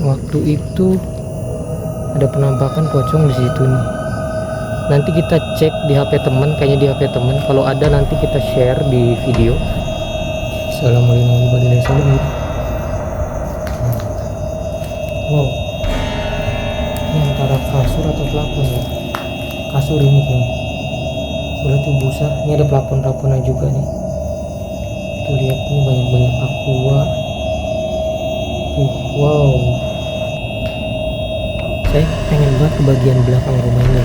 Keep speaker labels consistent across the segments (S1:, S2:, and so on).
S1: waktu itu ada penampakan pocong di situ nih. Nanti kita cek di HP temen, kayaknya di HP temen. Kalau ada nanti kita share di video. Assalamualaikum warahmatullahi wabarakatuh. Wow, ini antara kasur atau plafon ya? Kasur ini kayaknya. Soalnya tuh busa. Ini ada plafon-plafonnya juga nih. Tuh lihat, ini banyak-banyak aqua. Wow, saya pengen banget ke bagian belakang rumah ini.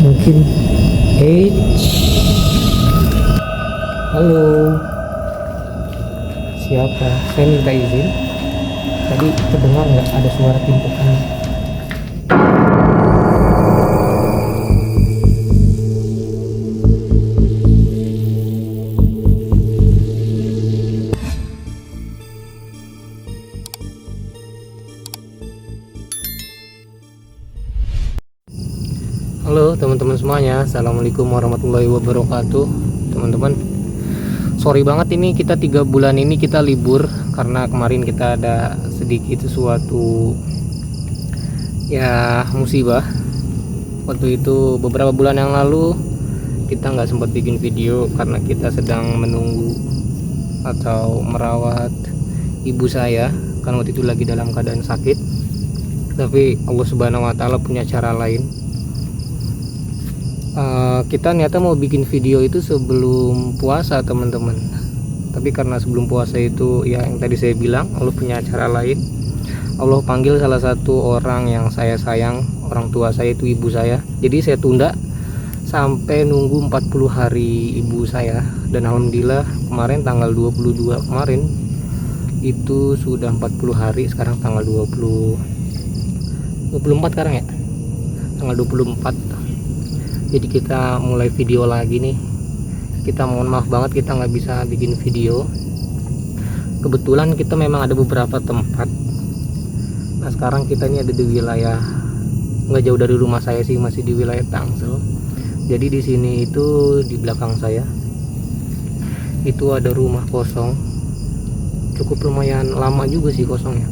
S1: Mungkin halo, siapa? Saya minta izin. Tadi terdengar nggak ada suara timbukan? Halo teman-teman semuanya, assalamualaikum warahmatullahi wabarakatuh. Teman-teman, sorry banget ini kita 3 bulan ini kita libur karena kemarin kita ada sedikit sesuatu ya musibah. Waktu itu beberapa bulan yang lalu kita nggak sempat bikin video karena kita sedang menunggu atau merawat ibu saya, kan waktu itu lagi dalam keadaan sakit. Tapi Allah Subhanahu wa Ta'ala punya cara lain. Kita niatnya mau bikin video itu sebelum puasa teman-teman, tapi karena sebelum puasa itu ya yang tadi saya bilang, Allah punya cara lain. Allah panggil salah satu orang yang saya sayang, orang tua saya itu ibu saya. Jadi saya tunda sampai nunggu 40 hari ibu saya, dan alhamdulillah kemarin tanggal 22 kemarin itu sudah 40 hari. Sekarang tanggal 24 sekarang ya, tanggal 24. Jadi kita mulai video lagi nih. Kita mohon maaf banget kita nggak bisa bikin video. Kebetulan kita memang ada beberapa tempat. Nah sekarang kita ini ada di wilayah nggak jauh dari rumah saya sih, masih di wilayah Tangsel. Jadi di sini itu di belakang saya itu ada rumah kosong, cukup lumayan lama juga sih kosongnya.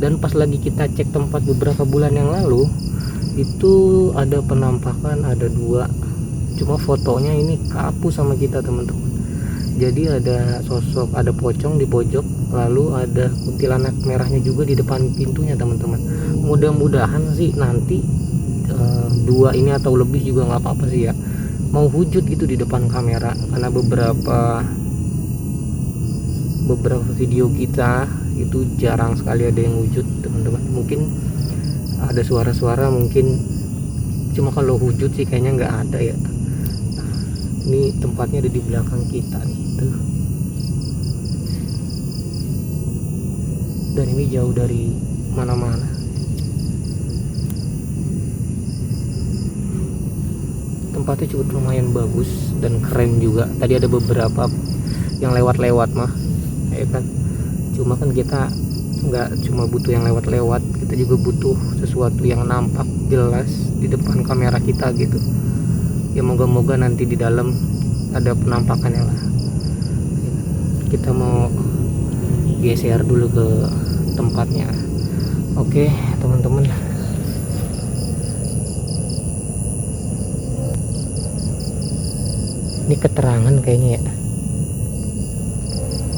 S1: Dan pas lagi kita cek tempat beberapa bulan yang lalu, itu ada penampakan, ada 2, cuma fotonya ini kapus sama kita teman-teman. Jadi ada sosok, ada pocong di pojok, lalu ada kuntilanak merahnya juga di depan pintunya teman-teman. Mudah-mudahan sih nanti 2 ini atau lebih juga nggak apa-apa sih ya, mau wujud gitu di depan kamera. Karena beberapa video kita itu jarang sekali ada yang wujud teman-teman. Mungkin ada suara-suara mungkin, cuma kalau wujud sih kayaknya nggak ada ya. Nah, ini tempatnya ada di belakang kita nih tuh. Dan ini jauh dari mana-mana. Tempatnya cukup lumayan bagus dan keren juga. Tadi ada beberapa yang lewat-lewat mah ya kan, cuma kan kita nggak cuma butuh yang lewat-lewat, kita juga butuh sesuatu yang nampak jelas di depan kamera kita gitu ya. Moga-moga nanti di dalam ada penampakannya lah. Kita mau geser dulu ke tempatnya. Oke teman-teman, ini keterangan kayaknya ya.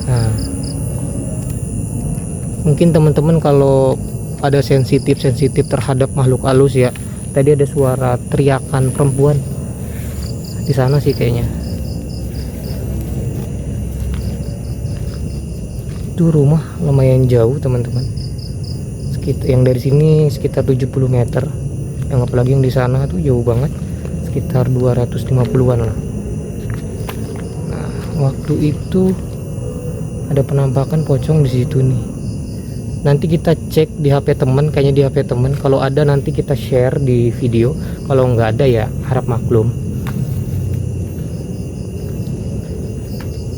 S1: Nah mungkin teman-teman kalau ada sensitif terhadap makhluk halus ya, tadi ada suara teriakan perempuan di sana sih kayaknya. Itu rumah lumayan jauh teman-teman, sekitar yang dari sini sekitar 70 meter, yang apalagi yang di sana tuh jauh banget, sekitar 250-an lah. Nah waktu itu ada penampakan pocong di situ nih. Nanti kita cek di HP temen, kayaknya di HP temen. Kalau ada nanti kita share di video. Kalau nggak ada ya harap maklum.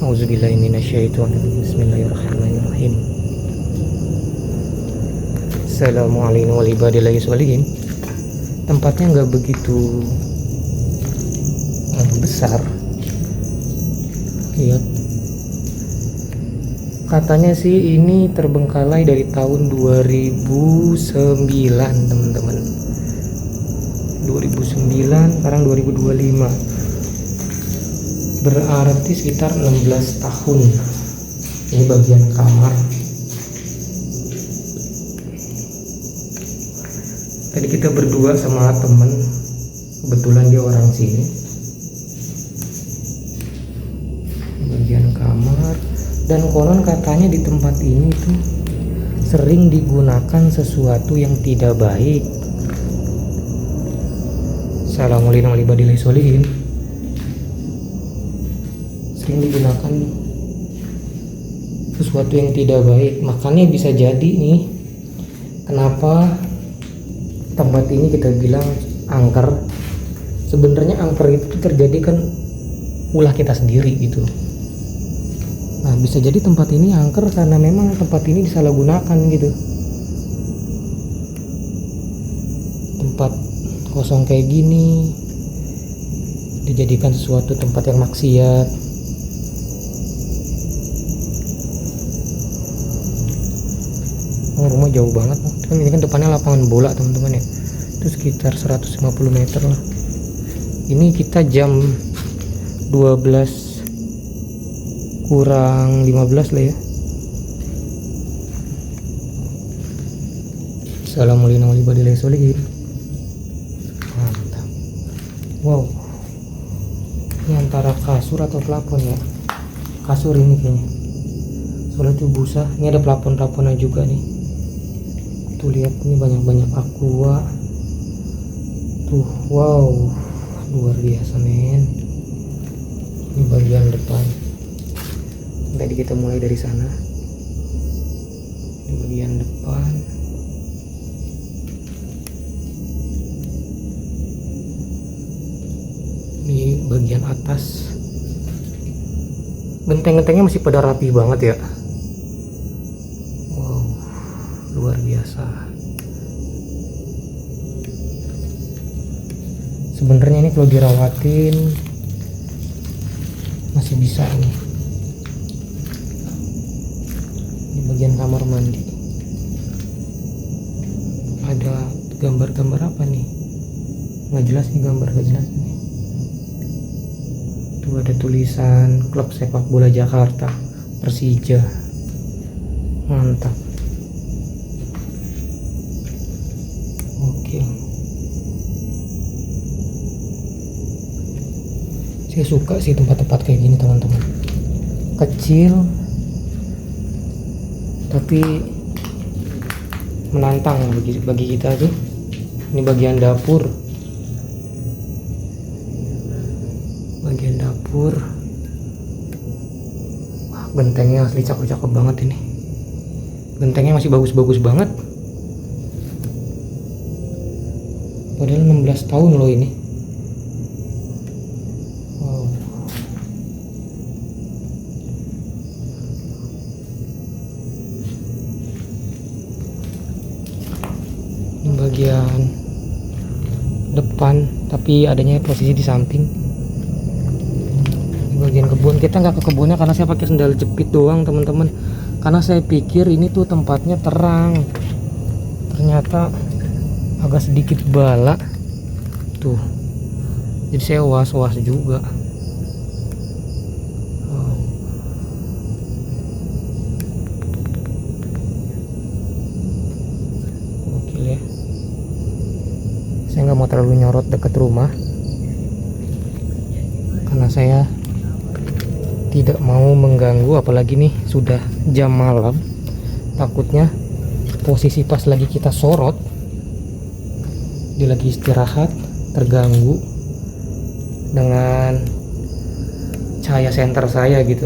S1: Auzubillahiminasyaitonirrajim. Bismillahirrahmanirrahim. Assalamualaikum warahmatullahi wabarakatuh. Tempatnya nggak begitu besar. Lihat. Katanya sih ini terbengkalai dari tahun 2009 teman-teman. 2009, sekarang 2025. Berarti sekitar 16 tahun. Ini bagian kamar. Tadi kita berdua sama temen, kebetulan dia orang sini. Bagian kamar. Dan konon katanya di tempat ini tuh sering digunakan sesuatu yang tidak baik. Assalamualaikum warahmatullahi wabarakatuh. Sering digunakan sesuatu yang tidak baik. Makanya bisa jadi nih kenapa tempat ini kita bilang angker. Sebenarnya angker itu terjadi kan ulah kita sendiri gitu. Nah, bisa jadi tempat ini angker karena memang tempat ini disalahgunakan gitu. Tempat kosong kayak gini dijadikan sesuatu tempat yang maksiat. Oh, rumah jauh banget. Kan ini kan depannya lapangan bola teman-teman ya. Itu sekitar 150 meter lah. Ini kita jam 12 kurang 15 lah ya. Assalamualaikum warahmatullahi wabarakatuh. Mantap. Wow, ini antara kasur atau plafon ya? Kasur ini kayaknya, soalnya tuh busa. Ini ada plafon-plafonnya juga nih. Tuh lihat, ini banyak-banyak aqua tuh. Wow, luar biasa men. Ini bagian depan. Tadi kita mulai dari sana. Di bagian depan. Ini bagian atas. Genteng-gentengnya masih pada rapi banget ya. Wow, luar biasa. Sebenarnya ini kalau dirawatin masih bisa nih. Bagian kamar mandi ada gambar-gambar apa nih, nggak jelas nih, gambar nggak jelas nih. Tuh ada tulisan klub sepak bola Jakarta, Persija. Mantap. Oke, saya suka sih tempat-tempat kayak gini teman-teman. Kecil tapi menantang bagi kita tuh. Ini bagian dapur. Wah, gentengnya asli cakep-cakep banget ini. Gentengnya masih bagus-bagus banget. Padahal 16 tahun loh ini. Wow. Bagian depan, tapi adanya posisi di samping. Di bagian kebun, kita nggak ke kebunnya karena saya pakai sendal jepit doang teman-teman, karena saya pikir ini tuh tempatnya terang, ternyata agak sedikit bala tuh, jadi saya was-was juga. Saya nggak mau terlalu nyorot dekat rumah karena saya tidak mau mengganggu, apalagi nih sudah jam malam. Takutnya posisi pas lagi kita sorot, dia lagi istirahat, terganggu dengan cahaya senter saya gitu.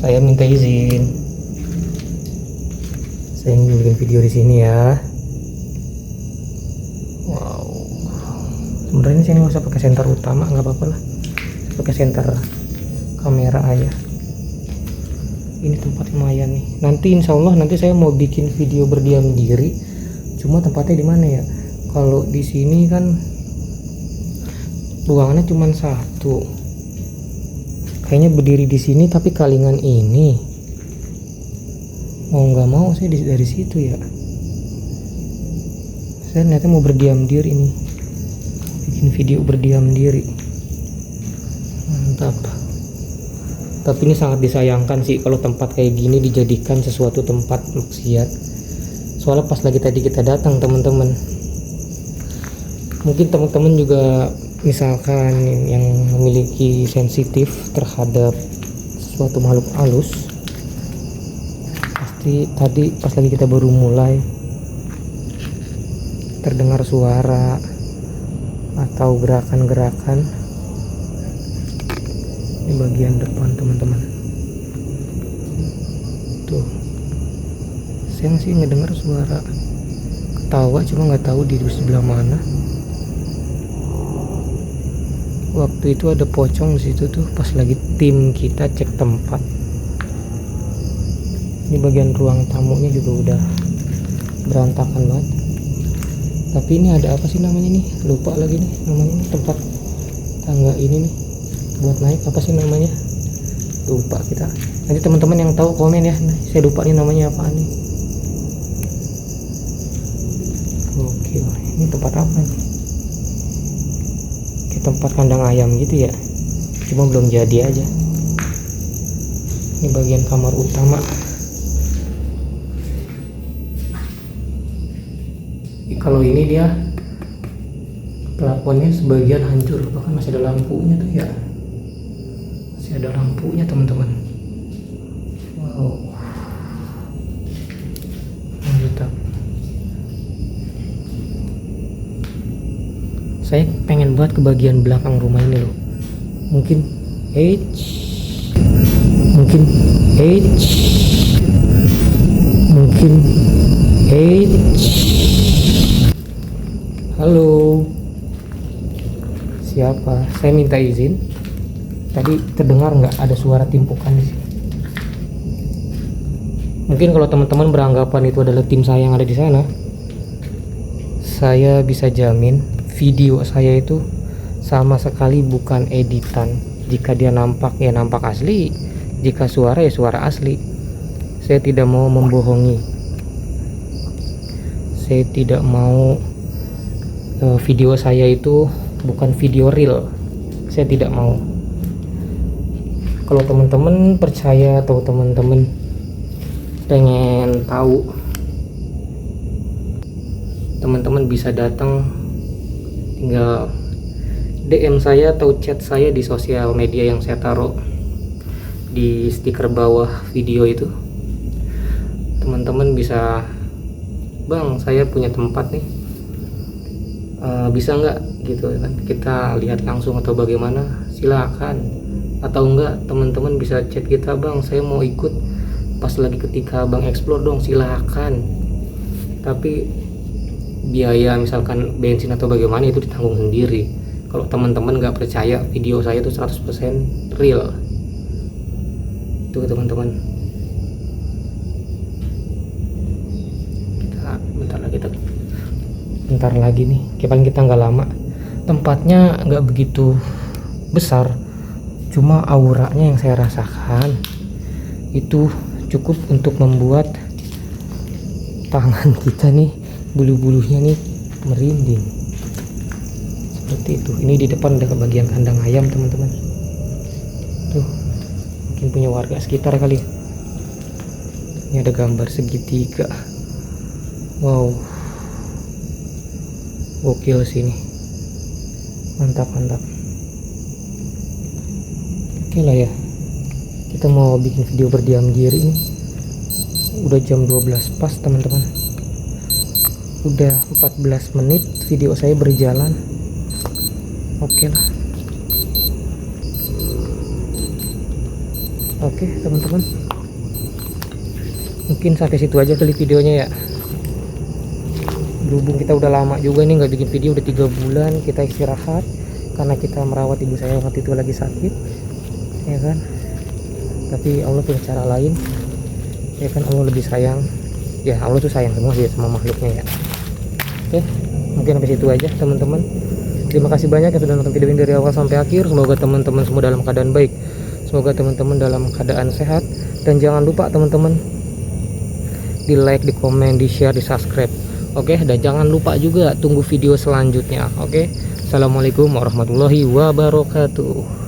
S1: Saya minta izin, saya ingin bikin video di sini ya. Wow, sebenarnya sini nggak usah pakai senter utama, nggak apa-apa lah, pakai senter kamera aja. Ini tempat lumayan nih. Nanti insya Allah nanti saya mau bikin video berdiam diri. Cuma tempatnya di mana ya? Kalau di sini kan ruangannya cuma satu. kayaknya berdiri di sini, tapi kalingan ini mau nggak mau saya dari situ ya. Saya ternyata mau berdiam diri ini, bikin video berdiam diri. Mantap. Tapi ini sangat disayangkan sih kalau tempat kayak gini dijadikan sesuatu tempat maksiat. Soalnya pas lagi tadi kita datang teman-teman, mungkin teman-teman juga misalkan yang memiliki sensitif terhadap suatu makhluk halus, pasti tadi pas lagi kita baru mulai terdengar suara atau gerakan-gerakan di bagian depan teman-teman. Tuh, saya sih ngedengar suara ketawa, cuma nggak tahu di sebelah mana. Waktu itu ada pocong di situ tuh pas lagi tim kita cek tempat. Ini bagian ruang tamunya juga udah berantakan banget. Tapi ini ada apa sih namanya nih? Lupa lagi nih namanya, tempat tangga ini nih buat naik, apa sih namanya? Lupa kita. Nanti teman-teman yang tahu komen ya. Nah, saya lupa nih namanya apaan nih. Oke, ini tempat apa nih? Kayak tempat kandang ayam gitu ya. Cuma belum jadi aja. Ini bagian kamar utama. Kalau ini dia plafonnya sebagian hancur, bahkan masih ada lampunya tuh ya. Masih ada lampunya teman-teman. Wow, mantap. Saya pengen buat ke bagian belakang rumah ini loh. Mungkin halo, siapa? Saya minta izin. Tadi terdengar nggak ada suara timpukan di sini? Mungkin kalau teman-teman beranggapan itu adalah tim saya yang ada di sana, saya bisa jamin video saya itu sama sekali bukan editan. Jika dia nampak ya nampak asli, jika suara ya suara asli. Saya tidak mau membohongi. Saya tidak mau video saya itu bukan video real. Saya tidak mau. Kalau teman-teman percaya atau teman-teman pengen tahu, teman-teman bisa datang, tinggal DM saya atau chat saya di sosial media yang saya taruh di stiker bawah video itu. Teman-teman bisa, bang saya punya tempat nih, bisa nggak gitu kan, kita lihat langsung atau bagaimana, silakan. Atau enggak teman-teman bisa chat kita, bang saya mau ikut pas lagi ketika bang explore dong, silakan. Tapi biaya misalkan bensin atau bagaimana itu ditanggung sendiri. Kalau teman-teman nggak percaya video saya itu 100% real, itu teman-teman. Bentar lagi nih, paling kita nggak lama. Tempatnya nggak begitu besar, cuma auranya yang saya rasakan itu cukup untuk membuat tangan kita nih, bulu-bulunya nih merinding seperti itu. Ini di depan ada bagian kandang ayam teman-teman. Tuh, mungkin punya warga sekitar kali. Ini ada gambar segitiga. Wow, gokil sini, mantap. Oke lah ya, kita mau bikin video berdiam diri nih. Udah jam 12 pas teman-teman, udah 14 menit video saya berjalan. Oke lah, oke teman-teman, mungkin sampai situ aja kali videonya ya. Berhubung kita udah lama juga nih nggak bikin video, udah 3 bulan kita istirahat karena kita merawat ibu saya waktu itu lagi sakit, ya kan. Tapi Allah punya cara lain, ya kan. Allah lebih sayang, ya Allah tuh sayang semua sih sama makhluknya ya. Oke, mungkin sampai situ aja teman-teman. Terima kasih banyak yang sudah nonton video ini dari awal sampai akhir. Semoga teman-teman semua dalam keadaan baik. Semoga teman-teman dalam keadaan sehat, dan jangan lupa teman-teman di like, di komen, di share, di subscribe. Oke, dan jangan lupa juga tunggu video selanjutnya. Oke, assalamualaikum warahmatullahi wabarakatuh.